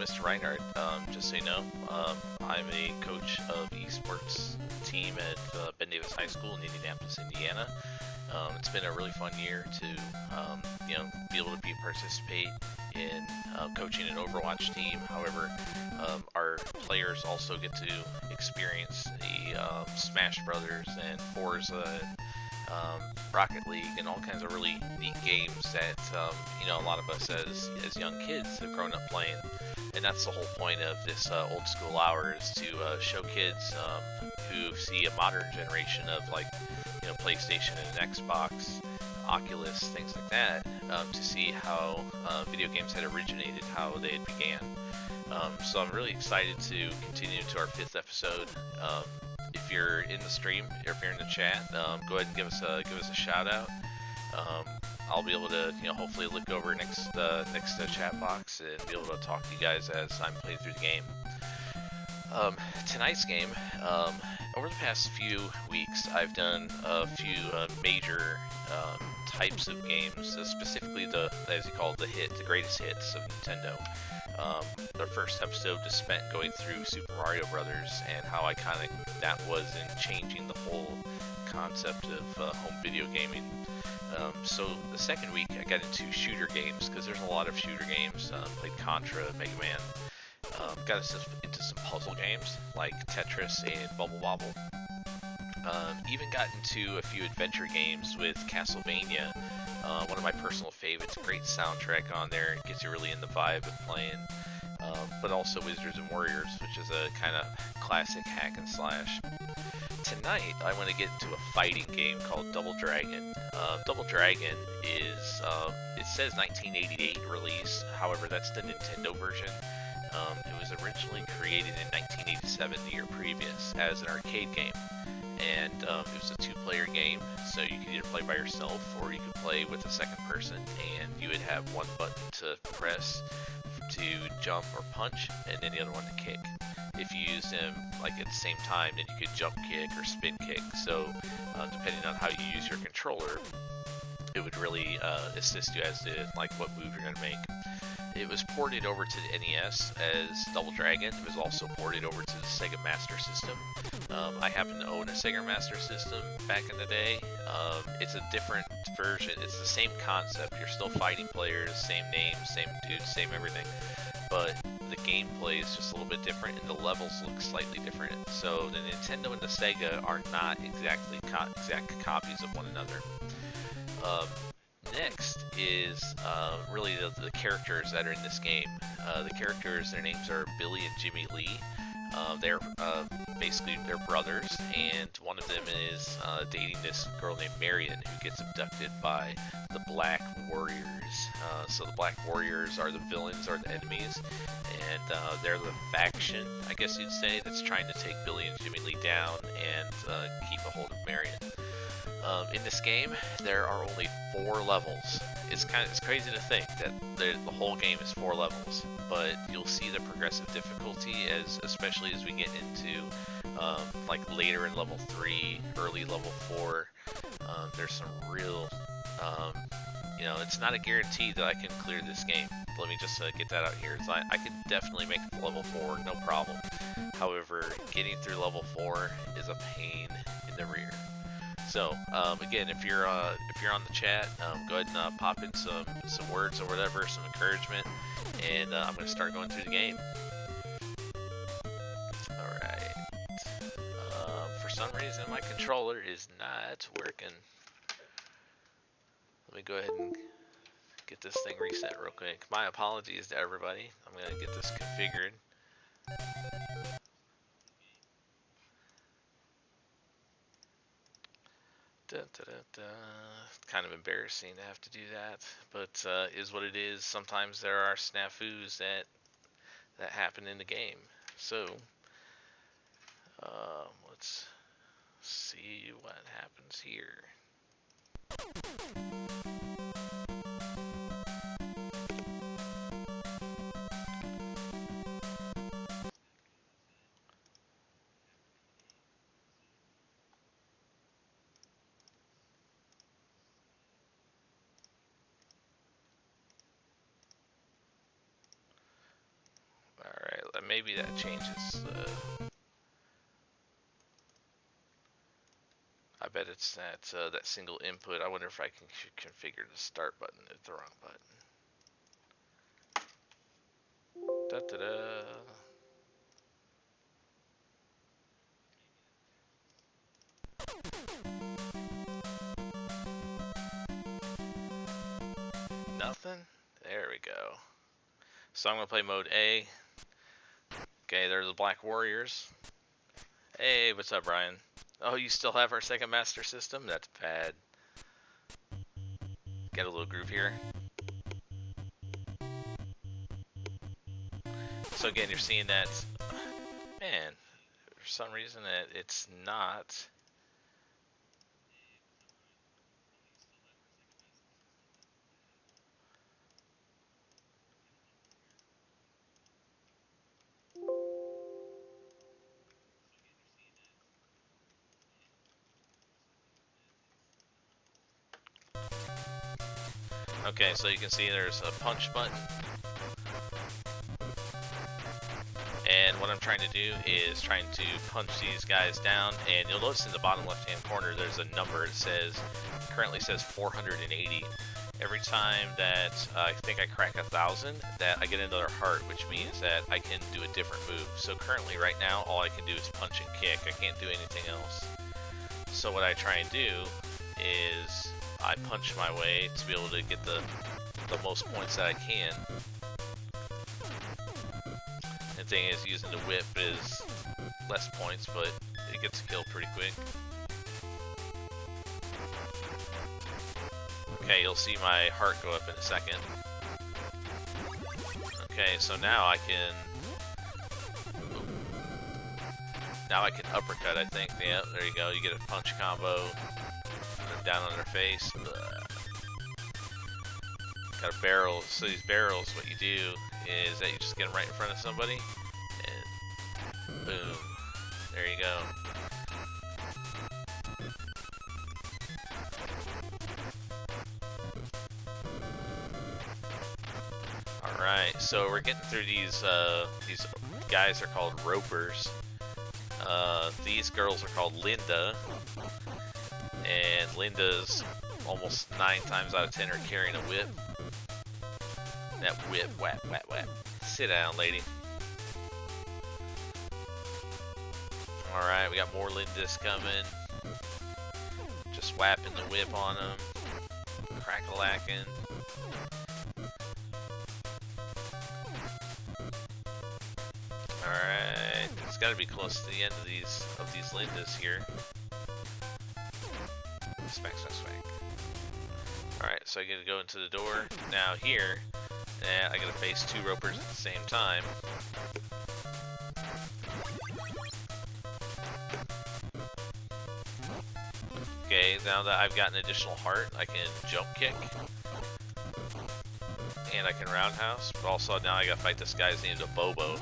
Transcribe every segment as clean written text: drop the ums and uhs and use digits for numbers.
Mr. Rinehart. Just so you know, I'm a coach of esports team at Ben Davis High School in Indianapolis, Indiana. It's been a really fun year to, be able to participate in coaching an Overwatch team. However, our players also get to experience the Smash Brothers and Forza, Rocket League, and all kinds of really neat games that a lot of us as young kids have grown up playing. And that's the whole point of this old school hour, is to show kids who see a modern generation of PlayStation and Xbox, Oculus, things like that, to see how video games had originated, how they had began. So I'm really excited to continue to our 5th episode. If you're in the stream, or if you're in the chat, go ahead and give us a shout out. I'll be able to, hopefully look over next chat box and be able to talk to you guys as I'm playing through the game. Tonight's game, over the past few weeks, I've done a few major types of games, specifically as you call it, the greatest hits of Nintendo. The first episode just spent going through Super Mario Brothers and how iconic that was in changing the whole concept of home video gaming. So the second week I got into shooter games, because there's a lot of shooter games. Played Contra, Mega Man. Got us into some puzzle games like Tetris and Bubble Bobble. Even got into a few adventure games with Castlevania. One of my personal favorites. Great soundtrack on there. It gets you really in the vibe of playing. But also Wizards and Warriors, which is a kind of classic hack and slash. Tonight, I want to get into a fighting game called Double Dragon. Double Dragon is, it says 1988 release, however that's the Nintendo version. It was originally created in 1987, the year previous, as an arcade game. And it was a 2-player game, so you could either play by yourself or you could play with a second person, and you would have one button to press to jump or punch, and then the other one to kick. If you use them at the same time, then you could jump kick or spin kick. So depending on how you use your controller, it would really assist you as to what move you're going to make. It was ported over to the NES as Double Dragon. It was also ported over to the Sega Master System. I happen to own a Sega Master System back in the day. It's a different version. It's the same concept. You're still fighting players, same names, same dudes, same everything. But the gameplay is just a little bit different, and the levels look slightly different. So the Nintendo and the Sega are not exactly exact copies of one another. Next is really the characters that are in this game. The characters, their names are Billy and Jimmy Lee. They're basically they're brothers, and one of them is dating this girl named Marion, who gets abducted by the Black Warriors. So the Black Warriors are the villains, are the enemies, and they're the faction, I guess you'd say, that's trying to take Billy and Jimmy Lee down and keep a hold of Marion. In this game, there are only 4 levels. It's crazy to think that the whole game is 4 levels, but you'll see the progressive difficulty especially as we get into later in level 3, early level 4. There's some real, it's not a guarantee that I can clear this game. Let me just get that out here. I can definitely make it to level 4, no problem. However, getting through level 4 is a pain in the rear. So, again, if you're on the chat, go ahead and pop in some words or whatever, some encouragement, and I'm going to start going through the game. Alright. For some reason, my controller is not working. Let me go ahead and get this thing reset real quick. My apologies to everybody. I'm going to get this configured. Kind of embarrassing to have to do that, but is what it is. Sometimes there are snafus that happen in the game. So let's see what happens here. maybe that changes. I bet it's that single input. I wonder if I can configure the start button at the wrong button. Da da da. Nothing? There we go. So I'm going to play mode A. Okay, they're the Black Warriors. Hey, what's up, Brian? Oh, you still have our second master system? That's bad. Get a little groove here. So again, you're seeing that, man, for some reason it's not. Okay, so you can see there's a punch button. And what I'm trying to do is trying to punch these guys down, and you'll notice in the bottom left hand corner there's a number. It says, currently says 480. Every time that I think I crack 1,000, that I get another heart, which means that I can do a different move. So currently right now all I can do is punch and kick. I can't do anything else. So what I try and do is I punch my way to be able to get the most points that I can. The thing is, using the whip is less points, but it gets killed pretty quick. Okay, you'll see my heart go up in a second. Okay, so now I can... Now I can uppercut, I think. Yeah, there you go. You get a punch combo. Put them down on their face. Got a barrel. So these barrels, what you do is that you just get them right in front of somebody, and boom, there you go. All right, so we're getting through these guys are called ropers. These girls are called Linda, and Linda's almost 9 times out of 10 are carrying a whip. That whip, whap, whap, whap. Sit down, lady. Alright, we got more Lindas coming. Just whapping the whip on them. Crack-a-lacking. Alright, it's gotta be close to the end of these Lindas here. Smack, smack, smack. Alright, so I get to go into the door. Now here, I gotta face 2 ropers at the same time. Okay, now that I've got an additional heart, I can jump kick. And I can roundhouse, but also now I gotta fight this guy's named a Bobo.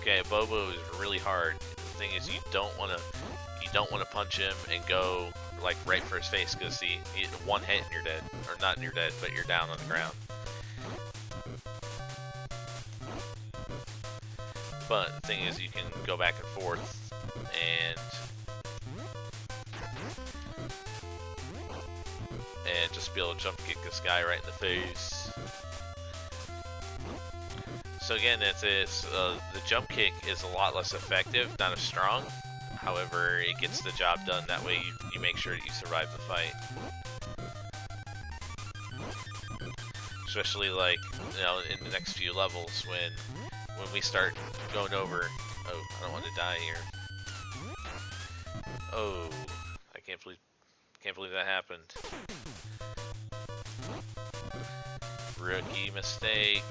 Okay, Bobo is really hard. The thing is, you don't wanna punch him and go like right for his face, because one hit and you're dead, or not and you're dead, but you're down on the ground. But the thing is, you can go back and forth and just be able to jump kick this guy right in the face. So again, the jump kick is a lot less effective, not as strong. However, it gets the job done. That way you make sure that you survive the fight. Especially like, you know, in the next few levels when we start going over... Oh, I don't want to die here. Oh, I can't believe that happened. Rookie mistake.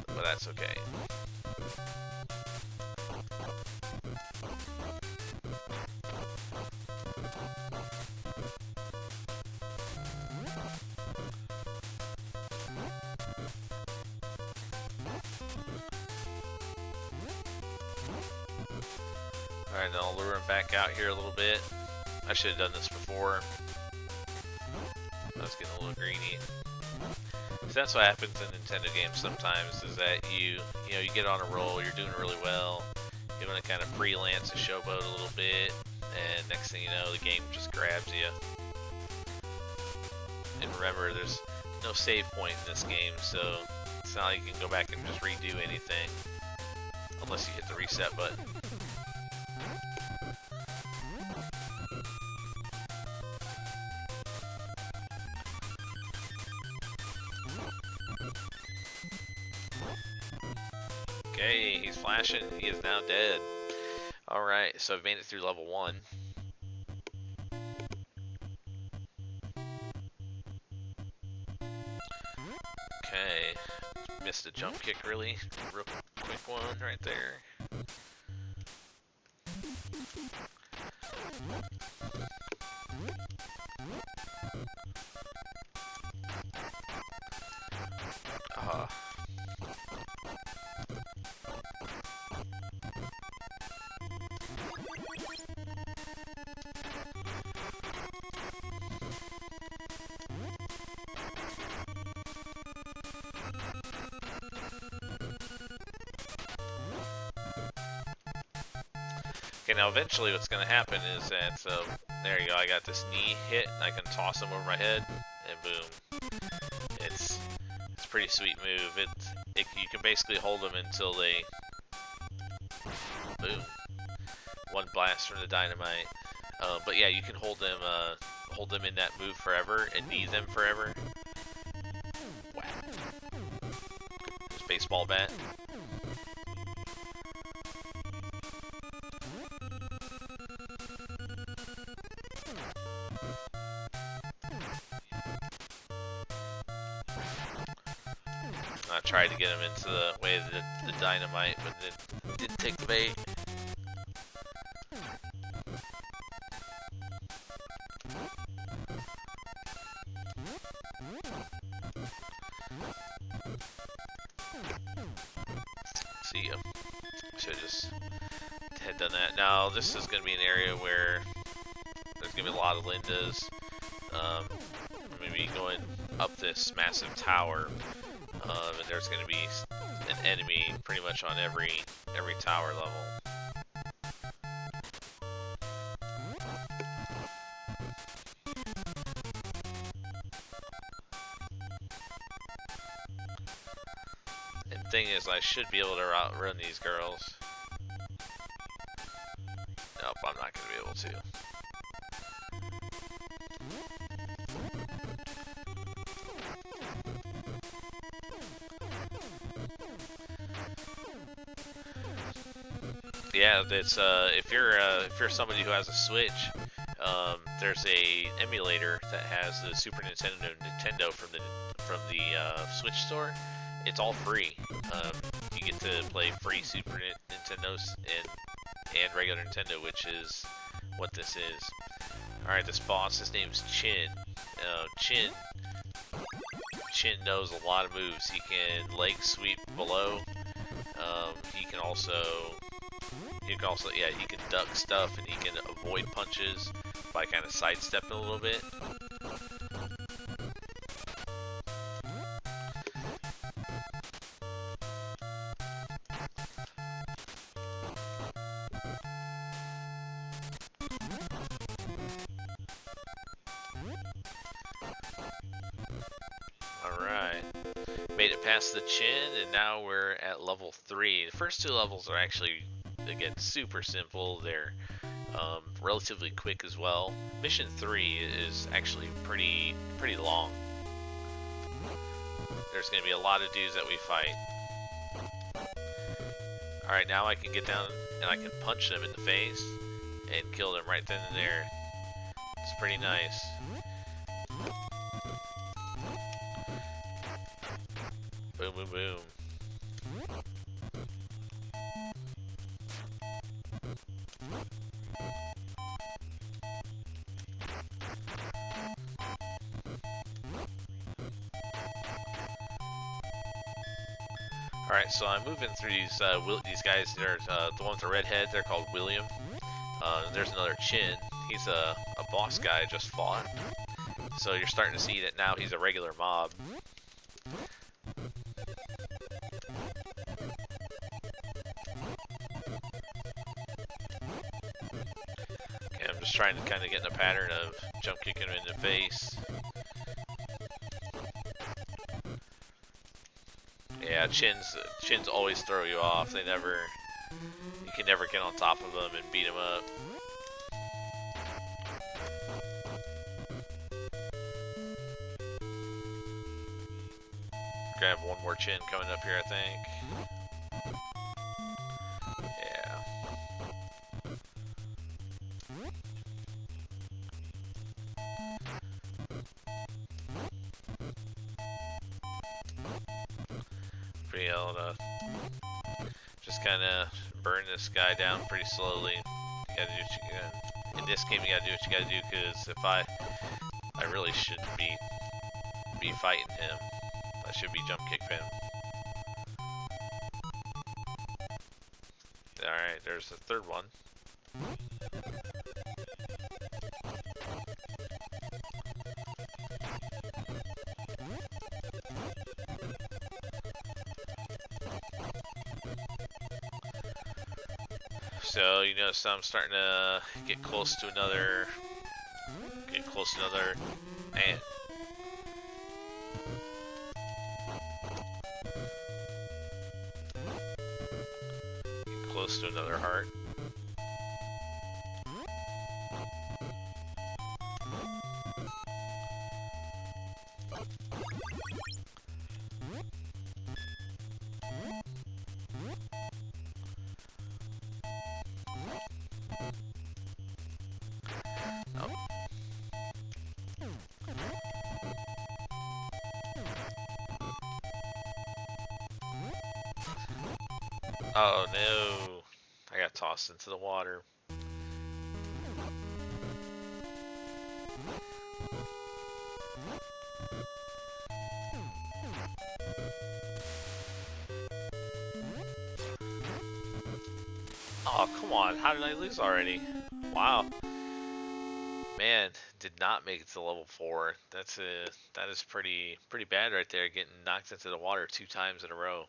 But that's okay. Alright, then I'll lure him back out here a little bit. I should have done this before. I was getting a little greedy. So that's what happens in Nintendo games sometimes, is that you get on a roll, you're doing really well, you want to kind of freelance a showboat a little bit, and next thing you know, the game just grabs you. And remember, there's no save point in this game, so it's not like you can go back and just redo anything, unless you hit the reset button. Okay, he's flashing. He is now dead. Alright, so I've made it through level 1. Okay, missed a jump kick real quick one right there. Okay, now eventually what's going to happen is that, so there you go, I got this knee hit, and I can toss him over my head, and boom. It's a pretty sweet move. You can basically hold them until they, boom, one blast from the dynamite. But yeah, you can hold them in that move forever and knee them forever. Wow. Just baseball bat. I tried to get him into the way of the dynamite, but it didn't take the bait. See ya. Should have just had done that. Now this is going to be an area where there's going to be a lot of Lindas. Maybe going up this massive tower. And there's going to be an enemy pretty much on every tower level. And thing is, I should be able to outrun these girls. Nope, I'm not going to be able to. Yeah, it's if you're somebody who has a Switch, there's a emulator that has the Super Nintendo from the Switch store. It's all free. You get to play free Super Nintendos and regular Nintendo, which is what this is. All right, this boss, his name's Chin. Chin knows a lot of moves. He can leg sweep below. He can also, yeah, he can duck stuff, and he can avoid punches by kind of sidestepping a little bit. Alright, made it past the Chin, and now we're at level 3. The first 2 levels are actually, again, super simple. They're relatively quick as well. Mission 3 is actually pretty long. There's going to be a lot of dudes that we fight. Alright, now I can get down and I can punch them in the face and kill them right then and there. It's pretty nice. Boom, boom, boom. Alright, so I'm moving through these guys. There's the one with the red head, they're called William. There's another Chin. He's a boss guy I just fought. So you're starting to see that now he's a regular mob. Just trying to kind of get in a pattern of jump kicking him in the face. Yeah, chins always throw you off. You can never get on top of them and beat them up. Grab one more chin coming up here, I think. Yeah. Be able to just kind of burn this guy down pretty slowly. You gotta do what you gotta. In this game, you gotta do what you gotta do, because if I really shouldn't be fighting him. I should be jump kick him. Alright, there's the third one. So you notice I'm starting to get close to another. Man. Close to another heart. Oh no, I got tossed into the water. Oh, come on, how did I lose already? Wow. Man, did not make it to level 4. That is pretty bad right there, getting knocked into the water 2 times in a row.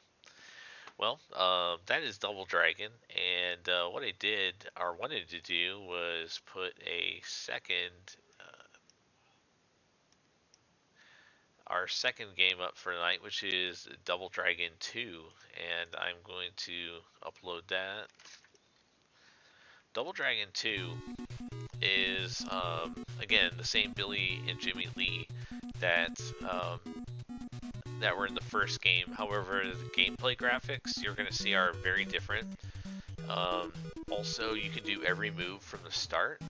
Well, that is Double Dragon, and what I did, or wanted to do, was put our second game up for tonight, which is Double Dragon 2, and I'm going to upload that. Double Dragon 2 is, again, the same Billy and Jimmy Lee that were in the first game. However, the gameplay graphics you're going to see are very different. Also, you can do every move from the start.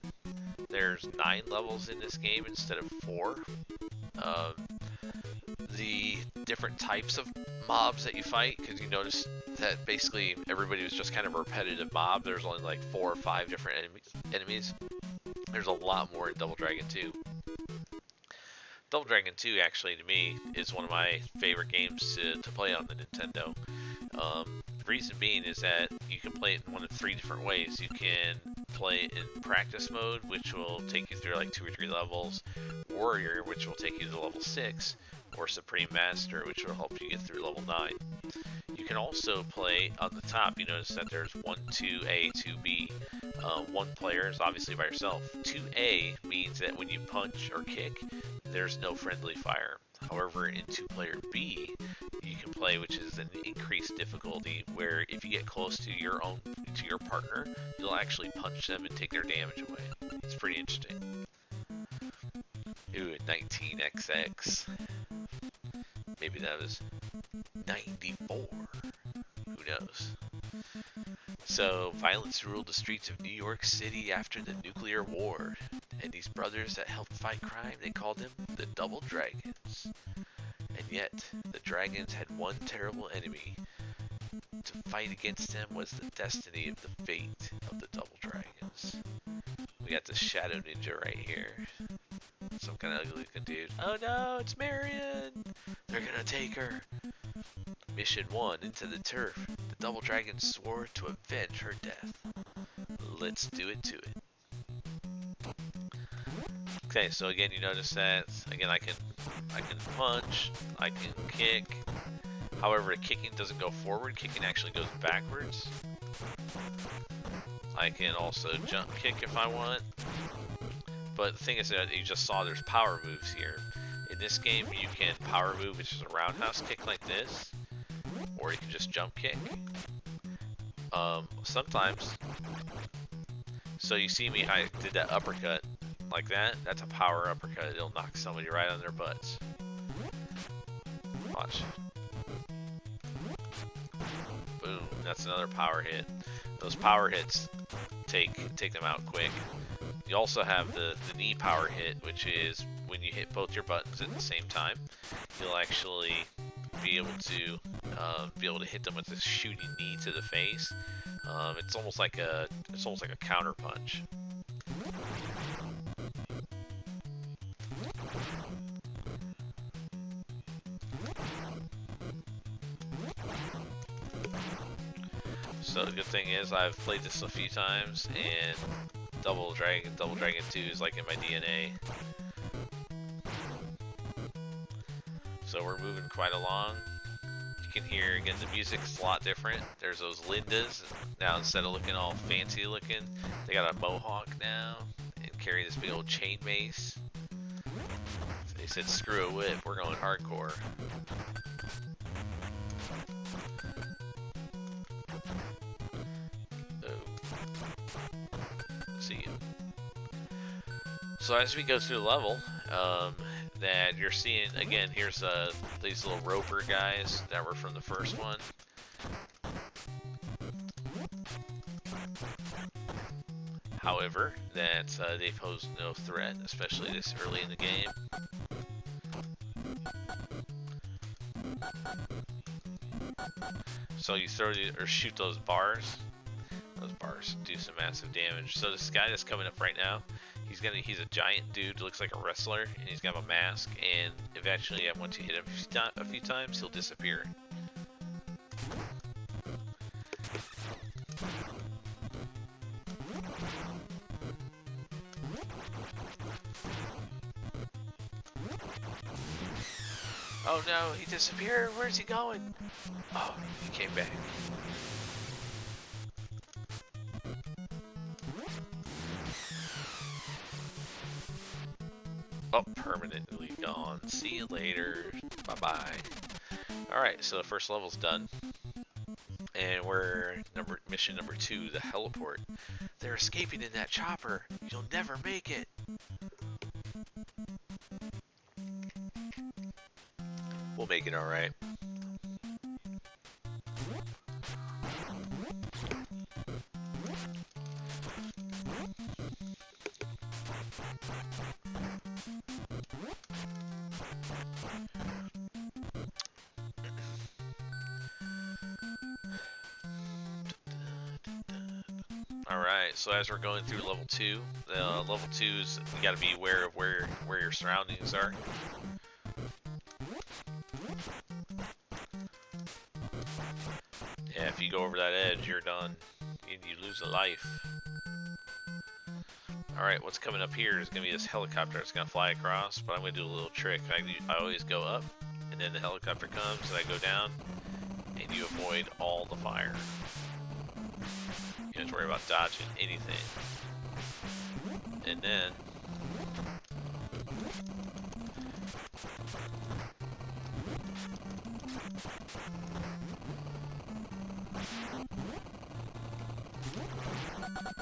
There's 9 levels in this game instead of 4. The different types of mobs that you fight, because you notice that basically everybody was just kind of a repetitive mob. There's only like 4 or 5 different enemies. There's a lot more in Double Dragon 2. Double Dragon 2, actually, to me, is one of my favorite games to play on the Nintendo. The reason being is that you can play it in one of 3 different ways. You can play it in practice mode, which will take you through like 2 or 3 levels, Warrior, which will take you to level 6, or Supreme Master, which will help you get through level 9. You can also play on the top. You notice that there's 1, 2A, 2B. 1 player is obviously by yourself. 2A means that when you punch or kick, there's no friendly fire. However, in 2-player B, you can play, which is an increased difficulty, where if you get close to your partner, you'll actually punch them and take their damage away. It's pretty interesting. Ooh, 19XX. Maybe that was 94. Who knows? So, violence ruled the streets of New York City after the nuclear war. And these brothers that helped fight crime, they called them the Double Dragons. And yet, the dragons had one terrible enemy. To fight against them was the destiny of the fate of the Double Dragons. We got the Shadow Ninja right here. Some kind of ugly looking dude. Oh no, it's Marion! They're gonna take her. Mission 1, into the turf. The Double Dragons swore to avenge her death. Let's do it to it. Okay, so again, you notice that again I can punch, I can kick. However, kicking doesn't go forward, kicking actually goes backwards. I can also jump kick if I want. But the thing is that you just saw there's power moves here. In this game, you can power move, which is a roundhouse kick like this, or you can just jump kick. Sometimes, so you see me, I did that uppercut like that. That's a power uppercut. It'll knock somebody right on their butts. Watch. Boom. That's another power hit. Those power hits take them out quick. You also have the knee power hit, which is when you hit both your buttons at the same time. You'll actually be able to hit them with a shooting knee to the face. It's almost like a counter punch. So the good thing is I've played this a few times, and Double Dragon 2 is like in my DNA. So we're moving quite along. You can hear, again, the music's a lot different. There's those Lindas. Now instead of looking all fancy looking, they got a mohawk now and carry this big old chain mace. They said, screw a whip, we're going hardcore. See you. So as we go through the level, that you're seeing, again, here's these little roper guys that were from the first one. However, that they pose no threat, especially this early in the game. So you throw or shoot those bars. Those bars do some massive damage. So this guy that's coming up right now, he's a giant dude, looks like a wrestler, and he's got a mask, and eventually once you hit him a few times, he'll disappear. Oh no, he disappeared. Where's he going? Oh, he came back. Oh, permanently gone. See you later. Bye-bye. Alright, so the first level's done. And we're mission number 2, the heliport. They're escaping in that chopper. You'll never make it. We'll make it alright. Alright, so as we're going through level 2, level 2's, you gotta be aware of where your surroundings are. Yeah, if you go over that edge, you're done. You lose a life. Alright, what's coming up here is gonna be this helicopter that's gonna fly across, but I'm gonna do a little trick. I always go up, and then the helicopter comes, and I go down, and you avoid all the fire. You don't have to worry about dodging anything. And then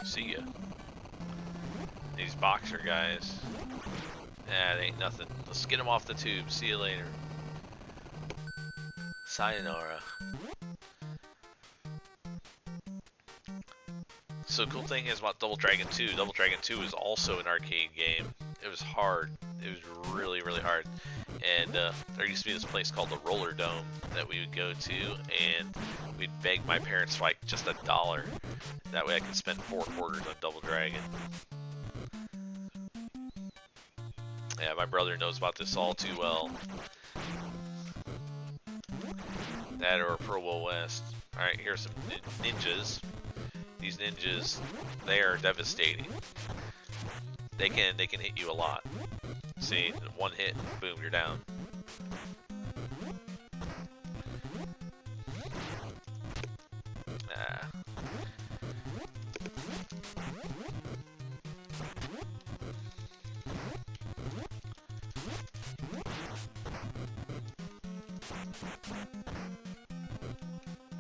see ya. These boxer guys. Nah, they ain't nothing. Let's get them off the tube. See you later. Sayonara. So the cool thing is about Double Dragon 2, Double Dragon 2 is also an arcade game. It was hard. It was really, really hard. And there used to be this place called the Roller Dome that we would go to, and we'd beg my parents for like just $1. That way I could spend 4 quarters on Double Dragon. Yeah, my brother knows about this all too well. That or Provo West. Alright, here's some ninjas. These ninjas, they are devastating. They can hit you a lot. See, one hit, boom, you're down. Ah.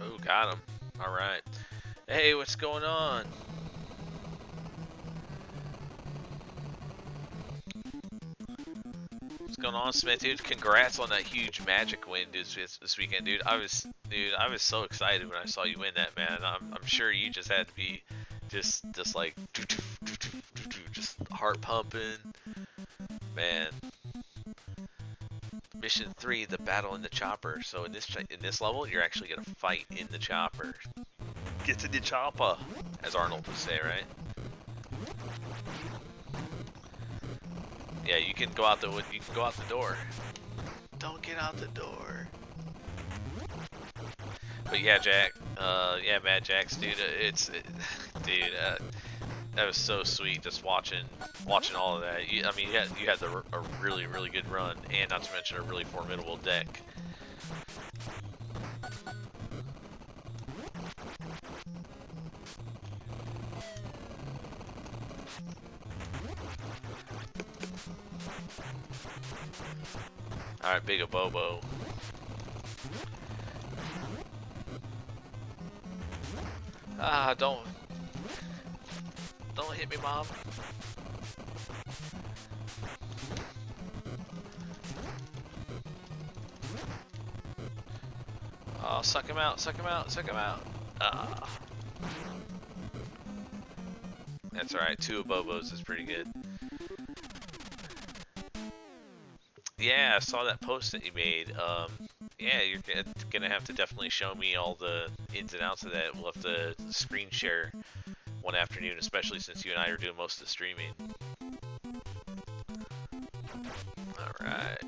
Oh, got him. All right. Hey, what's going on? What's going on, Smith, dude? Congrats on that huge Magic win this weekend, dude. I was so excited when I saw you win that, man. I'm sure you just had to be just like just heart pumping, man. Mission 3, the battle in the chopper. So in this level, you're actually gonna fight in the chopper. Get to the chopper, as Arnold would say, right? Yeah, you can go out the door. Don't get out the door. But yeah, Jack. Yeah, Mad Jax, dude. Dude. That was so sweet, just watching all of that. I mean, you had a really good run, and not to mention a really formidable deck. All right, big Bobo. Ah, don't hit me, Mom. Oh, suck him out, suck him out, suck him out. Ah. That's alright, 2 Bobos is pretty good. Yeah, I saw that post that you made. Yeah, you're gonna have to definitely show me all the ins and outs of that. We'll have to screen share one afternoon, especially since you and I are doing most of the streaming. Alright.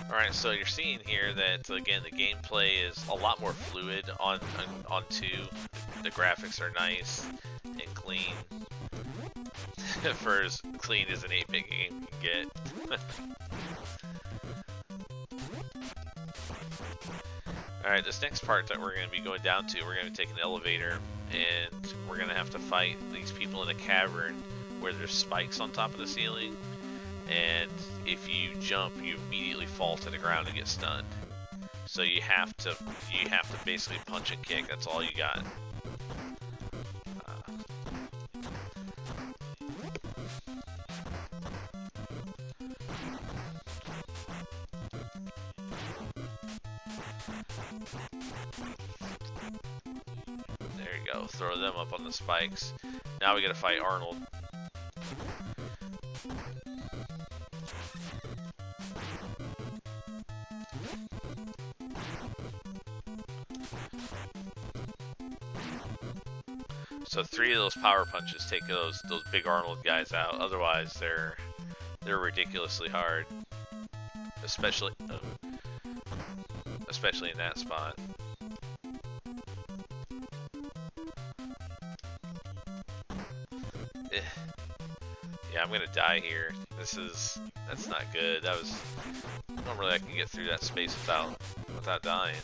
Alright, so you're seeing here that, again, the gameplay is a lot more fluid on 2. The graphics are nice and clean. For as clean as an 8-bit game can get. Alright, this next part that we're going to be going down to, we're going to take an elevator, and we're going to have to fight these people in a cavern where there's spikes on top of the ceiling. And if you jump, you immediately fall to the ground and get stunned. So you have to basically punch and kick. That's all you got. There you go. Throw them up on the spikes. Now we gotta fight Arnold. So 3 of those power punches take those big Arnold guys out. Otherwise, they're ridiculously hard, especially in that spot. Yeah, I'm gonna die here. That's not good. Normally I can get through that space without dying.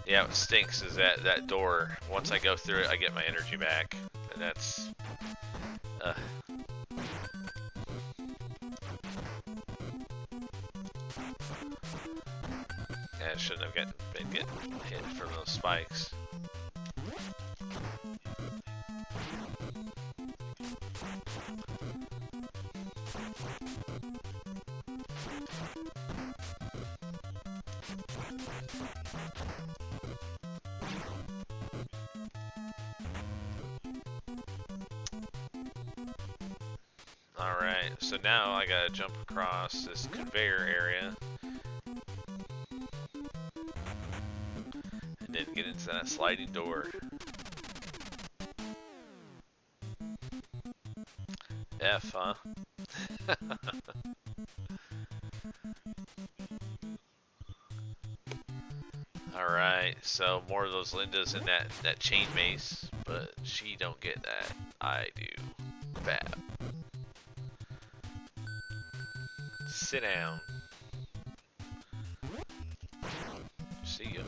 Yeah, what stinks is that door, once I go through it, I get my energy back. And that's... Yeah, I shouldn't have been getting hit from those spikes. Alright, so now I gotta jump across this conveyor area. and get into that sliding door. F, huh? Alright, so more of those Lindas in that chain mace, but she don't get that. I do. Bad. Sit down. See ya.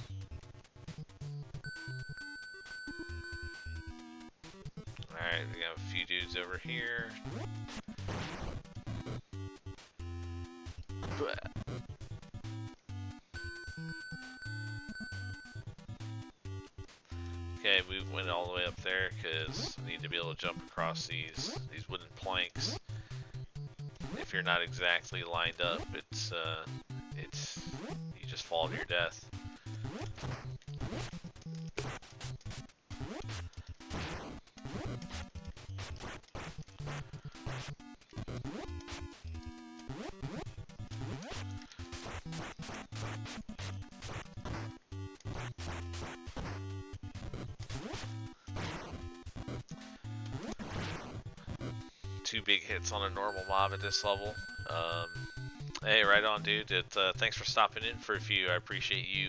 Alright, we got a few dudes over here. Okay, we went all the way up there because I need to be able to jump across these wooden planks. If you're not exactly lined up, it's you just fall to your death. Two big hits on a normal mob at this level. Hey, right on, dude. Thanks for stopping in for a few. I appreciate you,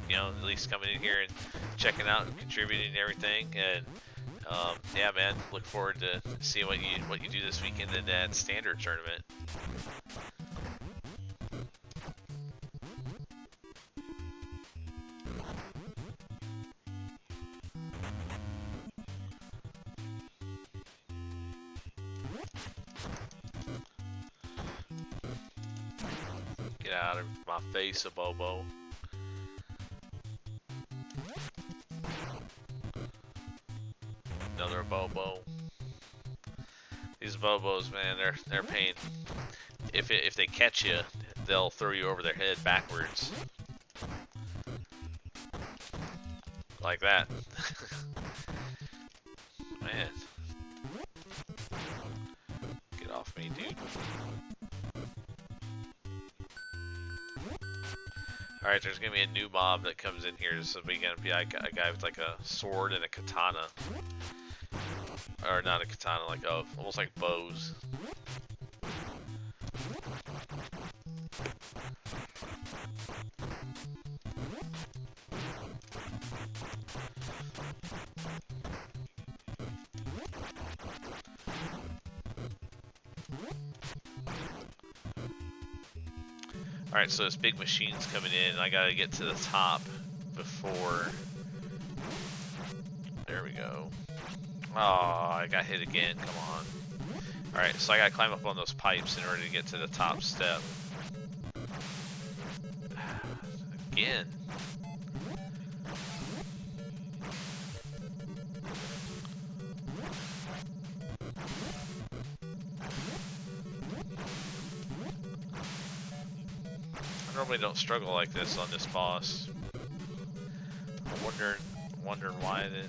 you know, at least coming in here and checking out and contributing and everything. And yeah, man, look forward to seeing what you do this weekend in that standard tournament. Get out of my face, a Bobo. Another Bobo. These Bobos, man, they're pain. If they catch you, they'll throw you over their head backwards. Like that. Man. Get off me, dude. Alright, there's gonna be a new mob that comes in here. So we're gonna be like a guy with like a sword and a katana. Or not a katana, like almost like bows. Alright, so this big machine's coming in, and I gotta get to the top before... There we go. Oh, I got hit again, come on. Alright, so I gotta climb up on those pipes in order to get to the top step. Again. I normally don't struggle like this on this boss. I'm wondering why that.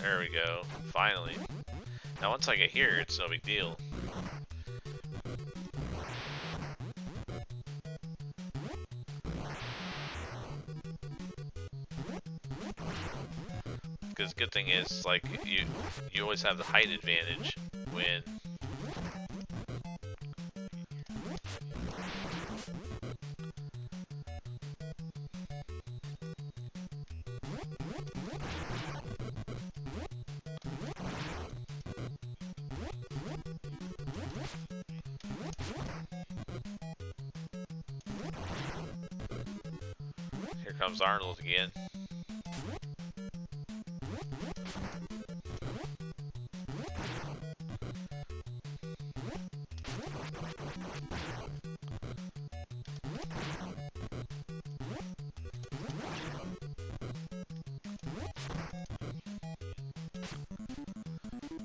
There we go. Finally. Now once I get here, it's no big deal. Because good thing is, like, you always have the height advantage when here comes Arnold again.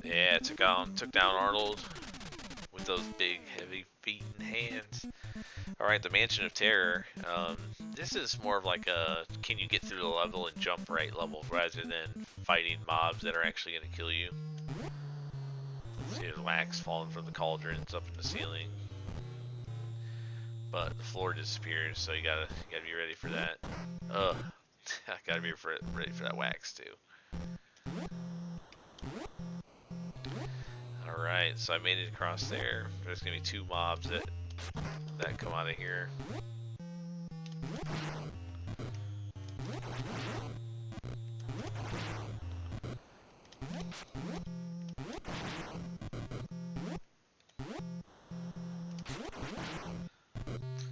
Yeah, took down Arnold with those big, heavy feet and hands. Alright, the Mansion of Terror. This is more of like a can you get through the level and jump right level rather than fighting mobs that are actually going to kill you. Let's see, wax falling from the cauldrons up in the ceiling. But the floor disappears, so you gotta be ready for that. Ugh, I gotta be ready for that wax too. All right, so I made it across there. There's gonna be 2 mobs that come out of here.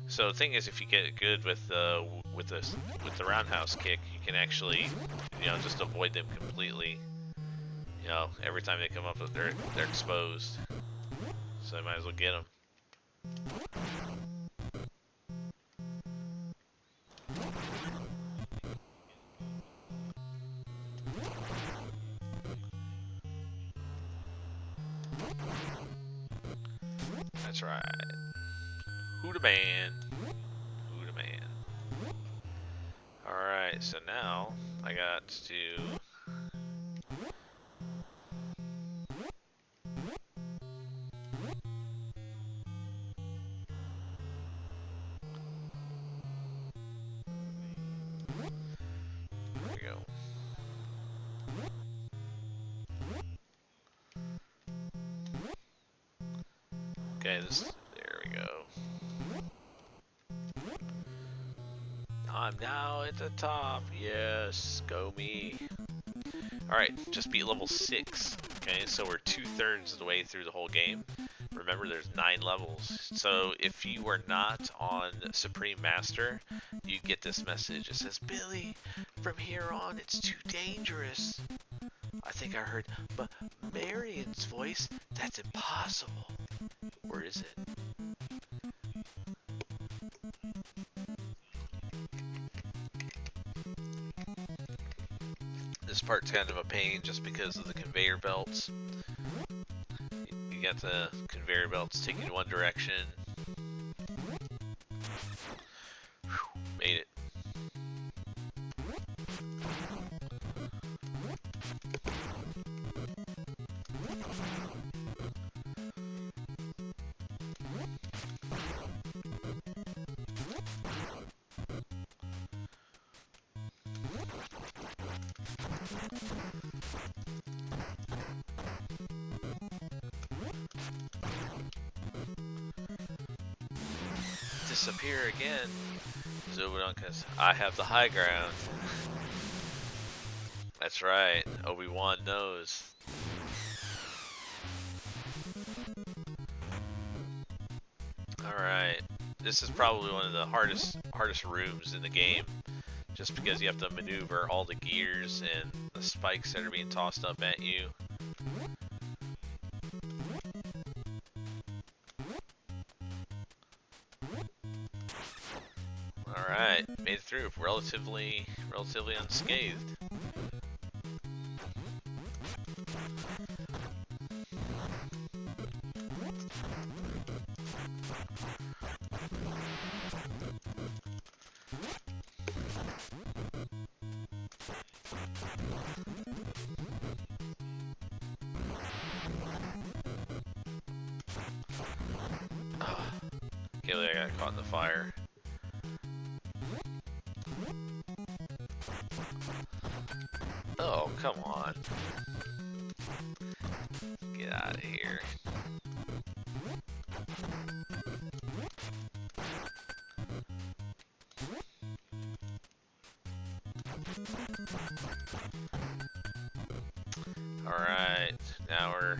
So the thing is, if you get good with the roundhouse kick, you can actually, you know, just avoid them completely. You know, every time they come up, they're exposed. So I might as well get them. That's right. Who the man? Who the man? Alright, so now I got to... There we go. Okay, there we go. I'm now at the top. Yes, go me. Alright, just beat level 6. Okay, so we're 2/3 of the way through the whole game. Remember, there's 9 levels. So if you are not on Supreme Master, you get this message. It says, Billy, from here on, it's too dangerous. I think I heard, but Marion's voice, that's impossible. Or is it? This part's kind of a pain just because of the conveyor belts. You got the conveyor belts taking you one direction. Whew, made it. Disappear again, Zobodon, because I have the high ground. That's right, Obi-Wan knows. Alright, this is probably one of the hardest rooms in the game, just because you have to maneuver all the gears and the spikes that are being tossed up at you. Alright, made it through relatively unscathed. Okay, I got caught in the fire. Oh, come on. Get out of here. Alright, now we're...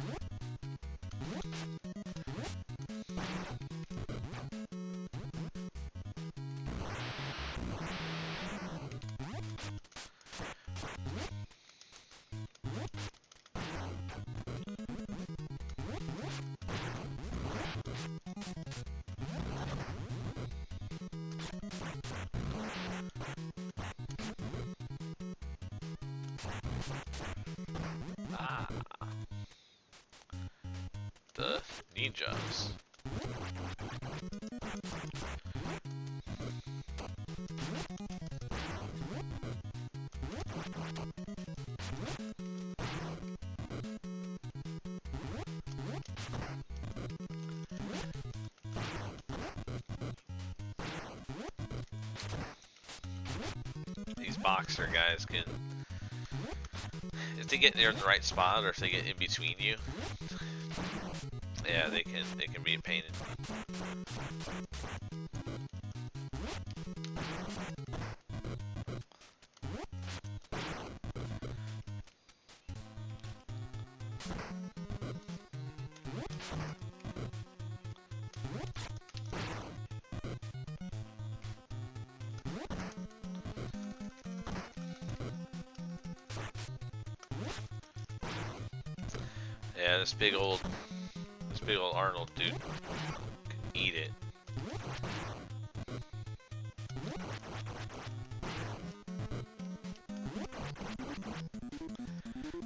Ah, the ninjas. boxer guys can, if they get near the right spot or if they get in between you, yeah, they can be a pain. Yeah, this big old Arnold dude can eat it.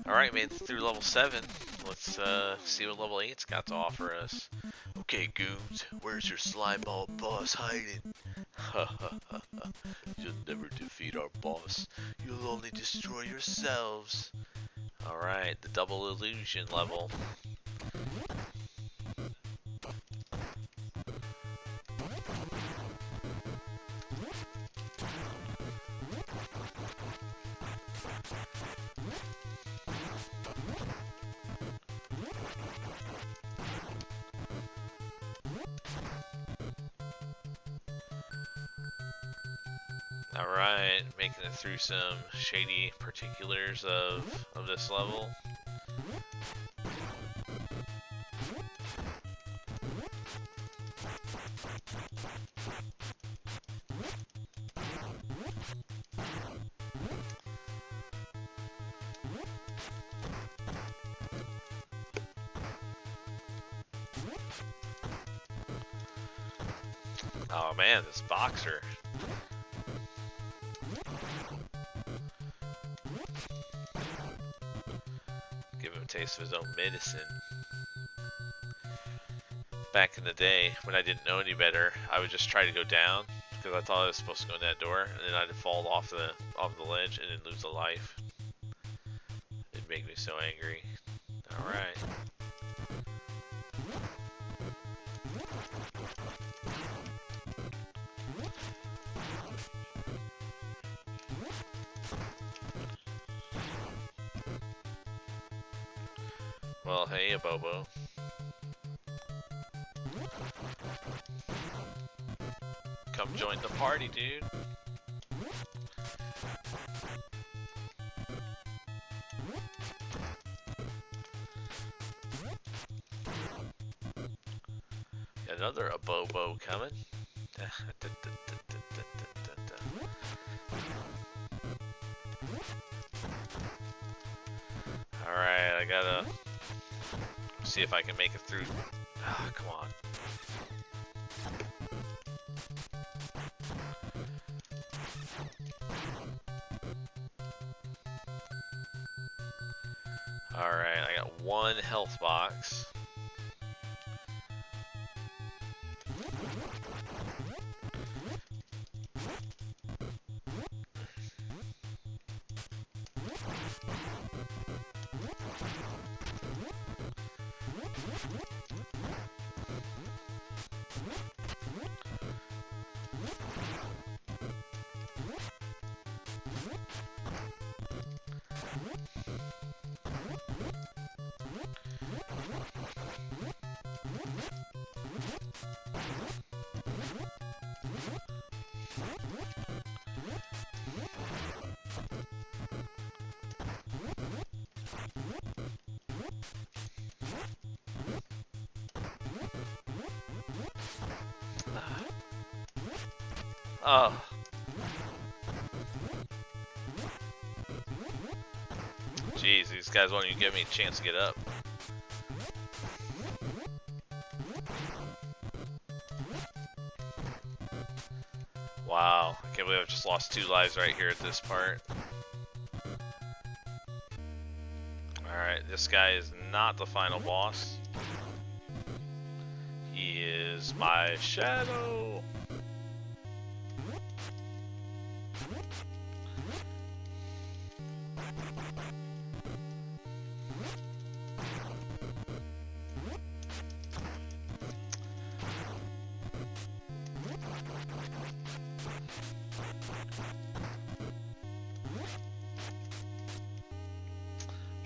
Alright, made it through level 7. Let's see what level 8's got to offer us. Okay, goons, where's your slime ball boss hiding? Ha ha ha ha. You'll never defeat our boss. You'll only destroy yourselves. Alright, the double illusion level. Alright, making it through some shady particulars of this level. Oh man, this boxer. Give him a taste of his own medicine. Back in the day, when I didn't know any better, I would just try to go down because I thought I was supposed to go in that door, and then I'd fall off the ledge and then lose a life. It'd make me so angry. All right. Well, hey, a Bobo. Come join the party, dude. Got another a Bobo coming. Alright, I gotta see if I can make it through. Ah, come on. Alright, I got one health box. Oh. Jeez, these guys won't even give me a chance to get up. Wow, I can't believe I've just lost 2 lives right here at this part. Alright, this guy is not the final boss. He is my shadow.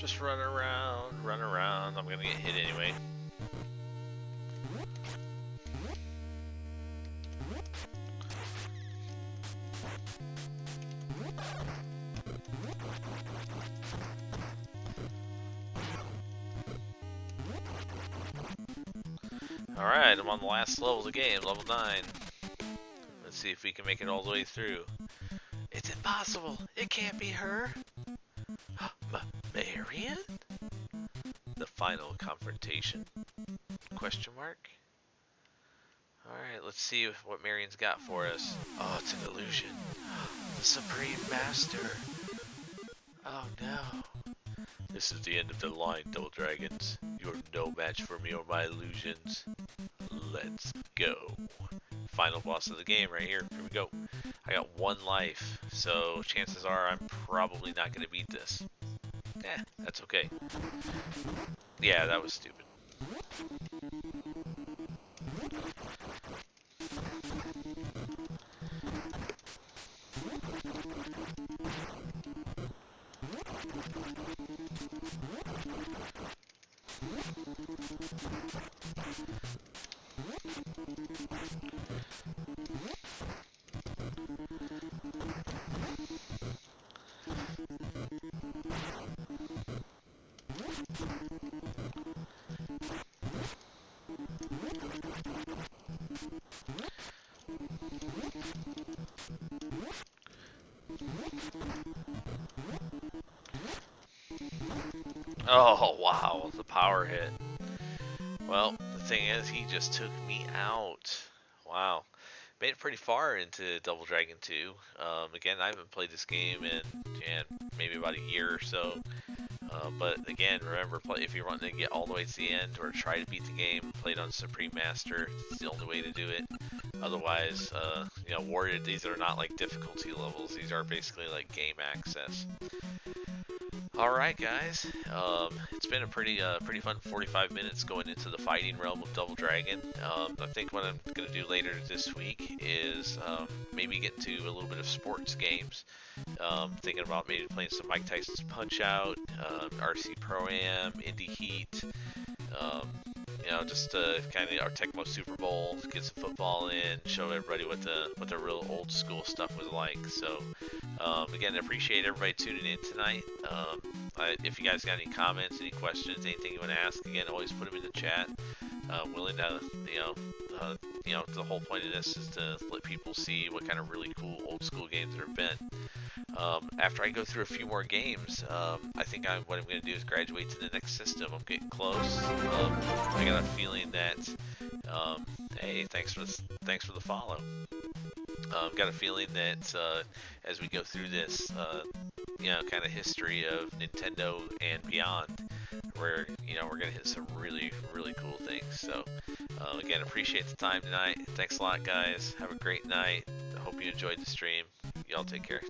Just run around, run around. I'm gonna get hit anyway. Alright, I'm on the last level of the game, level 9. Let's see if we can make it all the way through. It's impossible! It can't be her! Marion? The final confrontation? Question mark? Alright, let's see what Marion's got for us. Oh, it's an illusion. The Supreme Master! Oh no. This is the end of the line, Double Dragons. You're no match for me or my illusions. Let's go. Final boss of the game right here. Here we go. I got 1 life, so chances are I'm probably not going to beat this. That's okay. Yeah, that was stupid. Oh, wow, the power hit. Well, the thing is, he just took me out. Wow. Made it pretty far into Double Dragon 2. Again, I haven't played this game in maybe about a year or so. But again, remember, if you're wanting to get all the way to the end or try to beat the game, play it on Supreme Master. It's the only way to do it. Otherwise, you know, Warrior, these are not like difficulty levels. These are basically like game access. Alright guys, it's been a pretty fun 45 minutes going into the fighting realm of Double Dragon. I think what I'm going to do later this week is maybe get to a little bit of sports games. Thinking about maybe playing some Mike Tyson's Punch-Out, RC Pro-Am, Indy Heat, you know, just kind of our Tecmo Super Bowl, get some football in, show everybody what the real old school stuff was like. So again, I appreciate everybody tuning in tonight. If you guys got any comments, any questions, anything you want to ask, again, always put them in the chat. Willing to, you know, the whole point of this is to let people see what kind of really cool old school games there have been. After I go through a few more games, I think what I'm going to do is graduate to the next system. I'm getting close. I got a feeling that, hey, thanks for the follow. Got a feeling that as we go through this, you know, kind of history of Nintendo and beyond, we're gonna hit some really cool things. So again, appreciate the time tonight. Thanks a lot, guys. Have a great night. I hope you enjoyed the stream. Y'all take care.